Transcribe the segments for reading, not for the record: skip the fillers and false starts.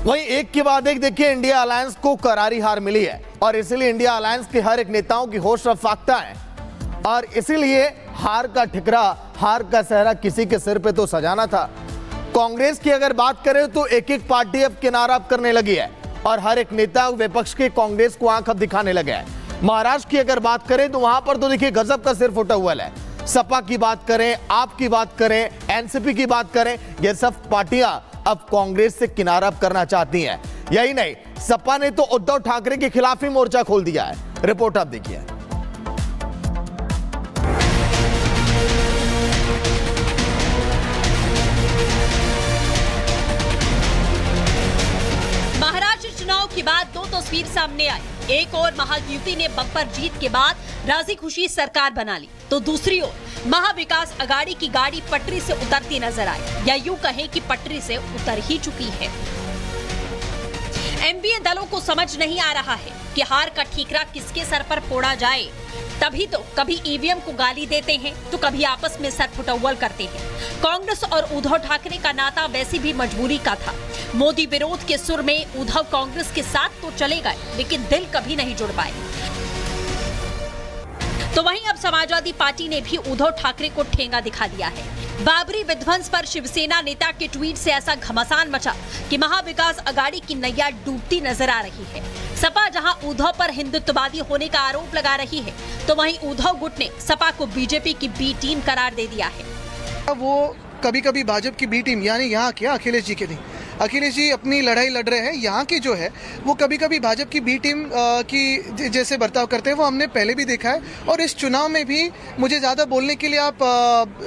वहीं एक के बाद एक देखिए इंडिया अलायंस को करारी हार मिली है और इसीलिए इंडिया अलायंस के हर एक नेताओं की होश रफ्ताख्ता है और इसीलिए हार का ठिकरा, हार का सहरा किसी के सिर पे तो सजाना था। कांग्रेस की अगर बात करें तो एक एक पार्टी अब किनारा करने लगी है और हर एक नेता विपक्ष के कांग्रेस को आंख अब दिखाने लगे है। महाराष्ट्र की अगर बात करें तो वहां पर तो देखिए गजब का सिर फुटा हुआ है। सपा की बात करें, आप की बात करें, एनसीपी की बात करें, ये सब पार्टियां अब कांग्रेस से किनारा करना चाहती हैं। यही नहीं, सपा ने तो उद्धव ठाकरे के खिलाफ ही मोर्चा खोल दिया है। रिपोर्ट आप देखिए। महाराष्ट्र चुनाव के बाद दो तस्वीर सामने आई। एक और महायुति ने बम्पर जीत के बाद राजी खुशी सरकार बना ली, तो दूसरी ओर महाविकास अघाड़ी की गाड़ी पटरी से उतरती नजर आई, या यूं कहें कि पटरी से उतर ही चुकी है। एनडीए दलों को समझ नहीं आ रहा है कि हार का ठीकरा किसके सर पर फोड़ा जाए। तभी तो कभी ईवीएम को गाली देते हैं तो कभी आपस में सर फुटौल करते हैं। कांग्रेस और उद्धव ठाकरे का नाता वैसे भी मजबूरी का था। मोदी विरोध के सुर में उद्धव कांग्रेस के साथ तो चले गए, लेकिन दिल कभी नहीं जुड़ पाए। तो वहीं अब समाजवादी पार्टी ने भी उद्धव ठाकरे को ठेंगा दिखा दिया है। बाबरी विध्वंस पर शिवसेना नेता के ट्वीट से ऐसा घमासान मचा कि महाविकास अघाड़ी की नैया डूबती नजर आ रही है। सपा जहां उद्धव पर हिंदुत्ववादी होने का आरोप लगा रही है, तो वहीं उद्धव गुट ने सपा को बीजेपी की बी टीम करार दे दिया है। वो कभी कभी भाजपा की बी टीम, यानी यहाँ क्या अखिलेश जी के नहीं, अखिलेश जी अपनी लड़ाई लड़ रहे हैं, यहाँ की जो है वो कभी कभी भाजपा की बी टीम की जैसे बर्ताव करते हैं, वो हमने पहले भी देखा है। और इस चुनाव में भी मुझे ज़्यादा बोलने के लिए आप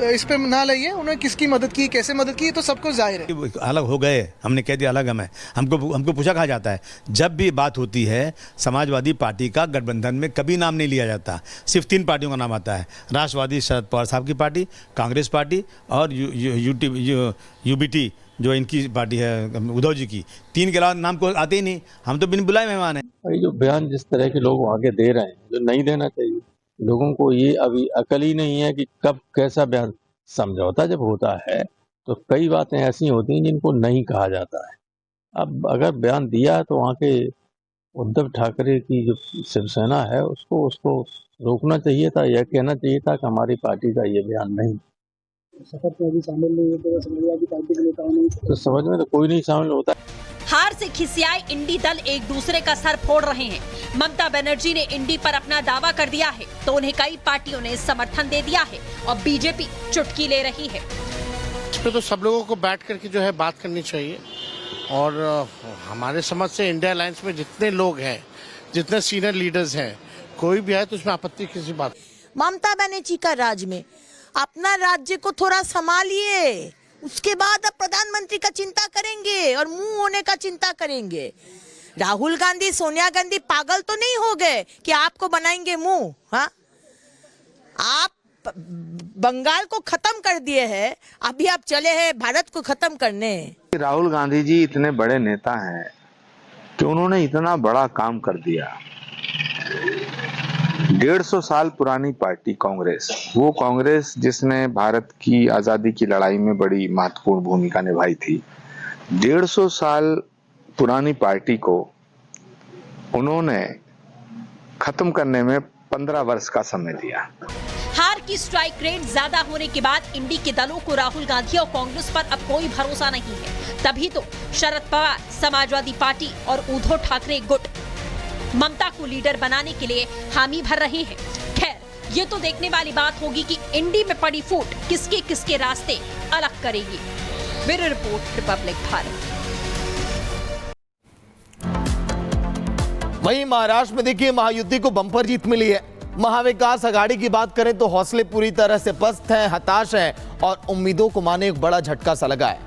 इस पे ना लाइए। उन्होंने किसकी मदद की, कैसे मदद की, तो सबको जाहिर है। अलग हो गए, हमने कह दिया अलग हम है। हमको पूछा कहा जाता है, जब भी बात होती है समाजवादी पार्टी का गठबंधन में कभी नाम नहीं लिया जाता, सिर्फ 3 पार्टियों का नाम आता है, राष्ट्रवादी शरद पवार साहब की पार्टी, कांग्रेस पार्टी और यूबीटी जो इनकी पार्टी है उद्धव जी की। 3 के अलावा नाम को आते ही नहीं। हम तो बिन बुलाए मेहमान हैं। भाई जो बयान जिस तरह के लोग आगे दे रहे हैं, जो नहीं देना चाहिए, लोगों को ये अभी अकल ही नहीं है कि कब कैसा बयान। समझौता जब होता है तो कई बातें ऐसी होती हैं जिनको नहीं कहा जाता है। अब अगर बयान दिया तो वहाँ के उद्धव ठाकरे की जो शिवसेना है उसको रोकना चाहिए था, यह कहना चाहिए था कि हमारी पार्टी का ये बयान नहीं। शपथ में भी शामिल नहीं होते, समाजवादी पार्टी के नेताओं ने तो समझ में तो कोई नहीं शामिल होता। हार से खिसियाए इंडी दल एक दूसरे का सर फोड़ रहे हैं। ममता बनर्जी ने इंडी पर अपना दावा कर दिया है, तो उन्हें कई पार्टियों ने समर्थन दे दिया है और बीजेपी चुटकी ले रही है। इस पे तो सब लोगों को बैठ करके जो है बात करनी चाहिए। और हमारे समझ से इंडिया अलायंस में जितने लोग हैं, जितने सीनियर लीडर्स हैं, कोई भी है तो उसमें आपत्ति किसी बात। ममता बनर्जी का राज में अपना राज्य को थोड़ा संभालिए, उसके बाद अब प्रधानमंत्री का चिंता करेंगे और मुंह होने का चिंता करेंगे। राहुल गांधी, सोनिया गांधी पागल तो नहीं हो गए कि आपको बनाएंगे मुंह? हाँ, आप बंगाल को खत्म कर दिए हैं, अभी आप चले हैं भारत को खत्म करने। राहुल गांधी जी इतने बड़े नेता हैं कि उन्होंने इतना बड़ा काम कर दिया। 150 साल पुरानी पार्टी कांग्रेस, वो कांग्रेस जिसने भारत की आजादी की लड़ाई में बड़ी महत्वपूर्ण भूमिका निभाई थी, 150 साल पुरानी पार्टी को उन्होंने खत्म करने में 15 वर्ष का समय दिया। हार की स्ट्राइक रेट ज्यादा होने के बाद इंडी के दलों को राहुल गांधी और कांग्रेस पर अब कोई भरोसा नहीं है। तभी तो शरद पवार, समाजवादी पार्टी और उद्धव ठाकरे गुट ममता को लीडर बनाने के लिए हामी भर रहे हैं। खैर, ये तो देखने वाली बात होगी कि इंडी में पड़ी फूट किसके किसके रास्ते अलग करेगी। Bureau report, Republic Bharat. वहीं महाराष्ट्र में देखिए महायुति को बंपर जीत मिली है। महाविकास अघाड़ी की बात करें तो हौसले पूरी तरह से पस्त हैं, हताश हैं और उम्मीदों को माने एक बड़ा झटका सा लगा है।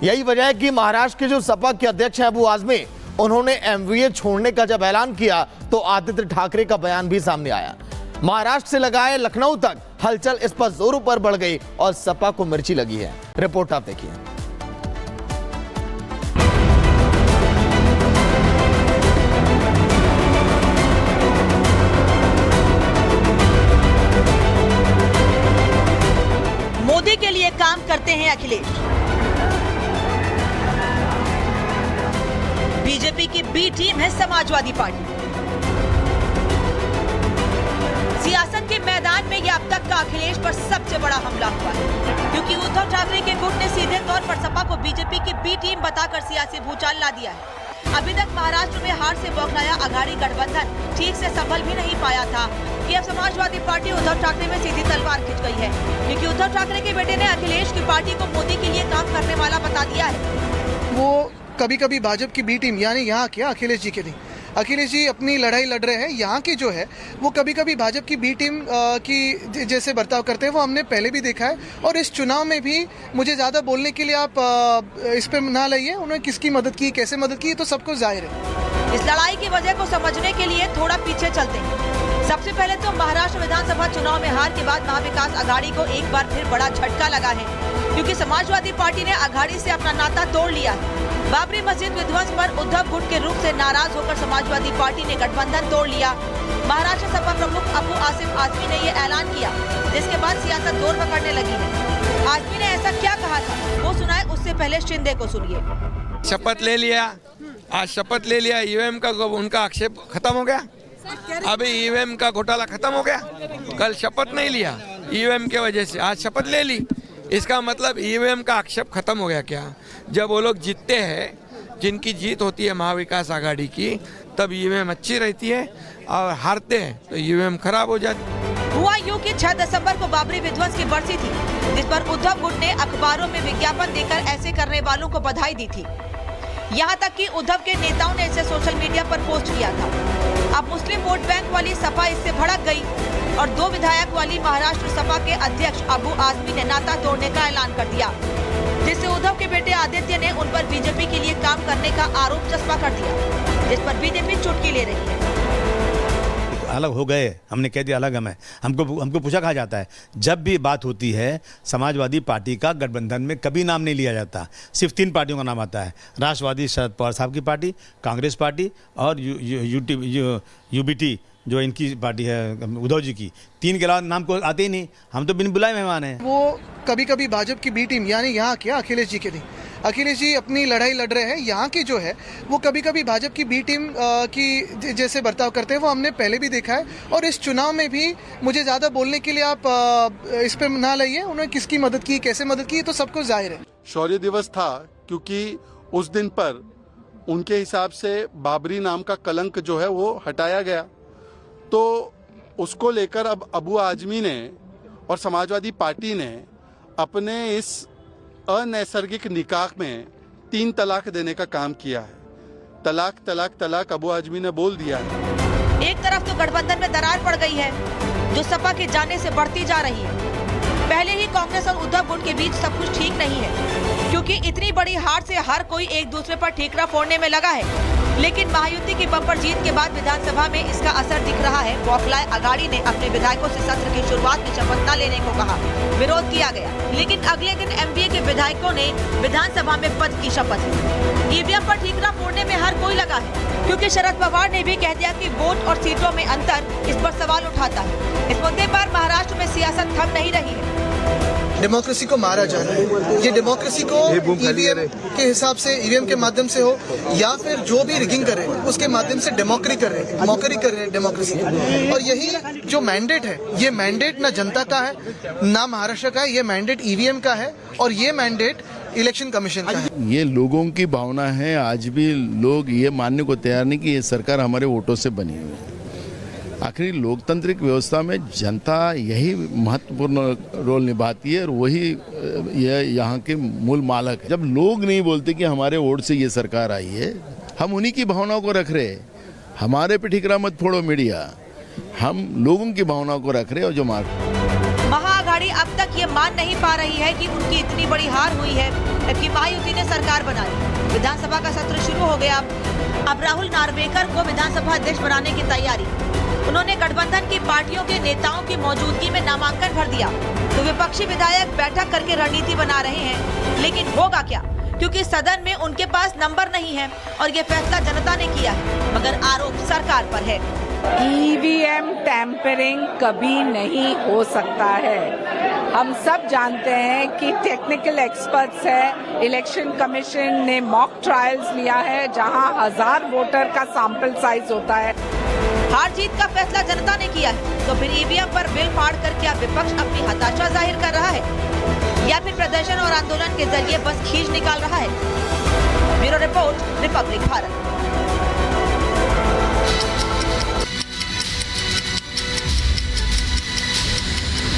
यही वजह है कि महाराष्ट्र के जो सपा के अध्यक्ष हैं अबू आजमी, उन्होंने एमवीए छोड़ने का जब ऐलान किया तो आदित्य ठाकरे का बयान भी सामने आया। महाराष्ट्र से लगाए लखनऊ तक हलचल इस पर जोरों पर बढ़ गई और सपा को मिर्ची लगी है। रिपोर्ट आप देखिए। मोदी के लिए काम करते हैं अखिलेश, बीजेपी की बी टीम है समाजवादी पार्टी। सियासत के मैदान में यह अब तक का अखिलेश पर सबसे बड़ा हमला हुआ है, क्योंकि उद्धव ठाकरे के गुट ने सीधे तौर पर सपा को बीजेपी की बी टीम बताकर सियासी भूचाल ला दिया है। अभी तक महाराष्ट्र में हार से बौखलाया अघाड़ी गठबंधन ठीक से संभल भी नहीं पाया था कि अब समाजवादी पार्टी उद्धव ठाकरे में सीधी तलवार खिंच गई है, क्योंकि उद्धव ठाकरे के बेटे ने अखिलेश की पार्टी को मोदी के लिए काम करने वाला बता दिया है। वो कभी कभी भाजपा की बी टीम, यानी यहाँ क्या अखिलेश जी के नहीं, अखिलेश जी अपनी लड़ाई लड़ रहे हैं। यहाँ की जो है वो कभी कभी भाजपा की बी टीम की जैसे बर्ताव करते हैं वो हमने पहले भी देखा है, और इस चुनाव में भी मुझे ज़्यादा बोलने के लिए आप इस पे ना लाइए। उन्होंने किसकी मदद की, कैसे मदद की, तो सबको जाहिर है। इस लड़ाई की वजह को समझने के लिए थोड़ा पीछे चलते हैं। सबसे पहले तो महाराष्ट्र विधानसभा चुनाव में हार के बाद महाविकास अघाड़ी को एक बार फिर बड़ा झटका लगा है, क्योंकि समाजवादी पार्टी ने अघाड़ी से अपना नाता तोड़ लिया है। बाबरी मस्जिद विध्वंस पर उद्धव गुट के रुख से नाराज होकर समाजवादी पार्टी ने गठबंधन तोड़ लिया। महाराष्ट्र सपा प्रमुख अबू आसिफ आजमी ने ये ऐलान किया, जिसके बाद सियासत जोर पकड़ने लगी है। आजमी ने ऐसा क्या कहा था, वो सुनाए उससे पहले शिंदे को सुनिए। शपथ ले लिया, आज शपथ ले लिया, ईवीएम का उनका आक्षेप खत्म हो गया। अभी ईवीएम का घोटाला खत्म हो गया। कल शपथ नहीं लिया ईवीएम के वजह से, आज शपथ ले ली। इसका मतलब ईवीएम का आक्षेप खत्म हो गया क्या? जब वो लोग जीतते हैं, जिनकी जीत होती है महाविकास आघाड़ी की, तब ईवीएम अच्छी रहती है, और हारते हैं तो ईवीएम खराब हो जाती। हुआ यूं कि 6 दिसंबर को बाबरी विध्वंस की बरसी थी, जिस पर उद्धव गुट ने अखबारों में विज्ञापन देकर ऐसे करने वालों को बधाई दी थी। यहाँ तक कि उद्धव के नेताओं ने इसे सोशल मीडिया पर पोस्ट किया था। अब मुस्लिम वोट बैंक वाली सपा इससे भड़क गई और 2 विधायक वाली महाराष्ट्र सपा के अध्यक्ष अबू आजमी ने नाता तोड़ने का ऐलान कर दिया, जिससे उद्धव के बेटे आदित्य ने उन पर बीजेपी के लिए काम करने का आरोप चस्पा कर दिया, जिस पर बीजेपी चुटकी ले रही है। अलग हो गए, हमने कह दिया अलग हम है। हमको पूछा कहा जाता है, जब भी बात होती है समाजवादी पार्टी का गठबंधन में कभी नाम नहीं लिया जाता, सिर्फ 3 पार्टियों का नाम आता है, राष्ट्रवादी शरद पवार साहब की पार्टी, कांग्रेस पार्टी और यूबीटी जो इनकी पार्टी है उद्धव जी की। 3 के अलावा नाम को आते ही नहीं, हम तो बिन बुलाए मेहमान हैं। वो कभी कभी भाजपा की बी टीम, यानी यहाँ क्या अखिलेश जी के नहीं, अखिलेश जी अपनी लड़ाई लड़ रहे हैं। यहाँ की जो है वो कभी कभी भाजपा की बी टीम की जैसे बर्ताव करते हैं वो हमने पहले भी देखा है, और इस चुनाव में भी मुझे ज़्यादा बोलने के लिए आप इस पे ना लाइए। उन्होंने किसकी मदद की, कैसे मदद की, तो सबको जाहिर है। शौर्य दिवस था, क्योंकि उस दिन पर उनके हिसाब से बाबरी नाम का कलंक जो है वो हटाया गया, तो उसको लेकर अब अबू आजमी ने और समाजवादी पार्टी ने अपने इस अनैसर्गिक निकाह में 3 तलाक देने का काम किया है। तलाक तलाक तलाक अबू आजमी ने बोल दिया है। एक तरफ तो गठबंधन में दरार पड़ गई है, जो सपा के जाने से बढ़ती जा रही है। पहले ही कांग्रेस और उद्धव गुट के बीच सब कुछ ठीक नहीं है, क्योंकि इतनी बड़ी हार से हर कोई एक दूसरे पर ठीकरा फोड़ने में लगा है। लेकिन महायुति की बम्पर जीत के बाद विधानसभा में इसका असर दिख रहा है। बौखलाए अघाड़ी ने अपने विधायकों से सत्र की शुरुआत में शपथ न लेने को कहा, विरोध किया गया, लेकिन अगले दिन एमवीए के विधायकों ने विधानसभा में पद की शपथ ली। ईवीएम पर ठीकरा फोड़ने में हर कोई लगा है, क्योंकि शरद पवार ने भी कह दिया कि वोट और सीटों में अंतर इस पर सवाल उठाता है। इस मुद्दे पर महाराष्ट्र में सियासत थम नहीं रही है। डेमोक्रेसी को मारा जा रहा है। ये डेमोक्रेसी को ईवीएम के हिसाब से, ईवीएम के माध्यम से हो या फिर जो भी रिगिंग कर रहे हैं उसके माध्यम से मॉकरी कर रहे हैं डेमोक्रेसी। और यही जो मैंडेट है, ये मैंडेट ना जनता का है ना महाराष्ट्र का है, ये मैंडेट ईवीएम का है और ये मैंडेट इलेक्शन कमीशन का है। ये लोगों की भावना है। आज भी लोग ये मानने को तैयार नहीं कि ये सरकार हमारे वोटों से बनी हुई है। आखिर लोकतांत्रिक व्यवस्था में जनता यही महत्वपूर्ण रोल निभाती है और वही यहाँ के मूल मालक है। जब लोग नहीं बोलते कि हमारे वोट से ये सरकार आई है, हम उन्हीं की भावनाओं को रख रहे। हमारे पे ठीकरा मत फोड़ो मीडिया, हम लोगों की भावनाओं को रख रहे और जो महाअघाड़ी अब तक ये मान नहीं पा रही है कि उनकी इतनी बड़ी हार हुई है, जबकि महायुति ने सरकार बना ली। विधानसभा का सत्र शुरू हो गया। अब राहुल नार्वेकर को विधानसभा अध्यक्ष बनाने की तैयारी। उन्होंने गठबंधन की पार्टियों के नेताओं की मौजूदगी में नामांकन भर दिया, तो विपक्षी विधायक बैठक करके रणनीति बना रहे हैं। लेकिन होगा क्या, क्योंकि सदन में उनके पास नंबर नहीं है और ये फैसला जनता ने किया है, मगर आरोप सरकार पर है। ईवीएम टैंपरिंग कभी नहीं हो सकता है। हम सब जानते हैं कि टेक्निकल एक्सपर्ट्स है, इलेक्शन कमीशन ने मॉक ट्रायल्स लिया है जहां 1000 वोटर का सैंपल साइज होता है। हार जीत का फैसला जनता ने किया है, तो फिर ईवीएम पर बिल फाड़ कर क्या विपक्ष अपनी हताशा जाहिर कर रहा है या फिर प्रदर्शन और आंदोलन के जरिए बस खींच निकाल रहा है? Bureau report, Republic Bharat.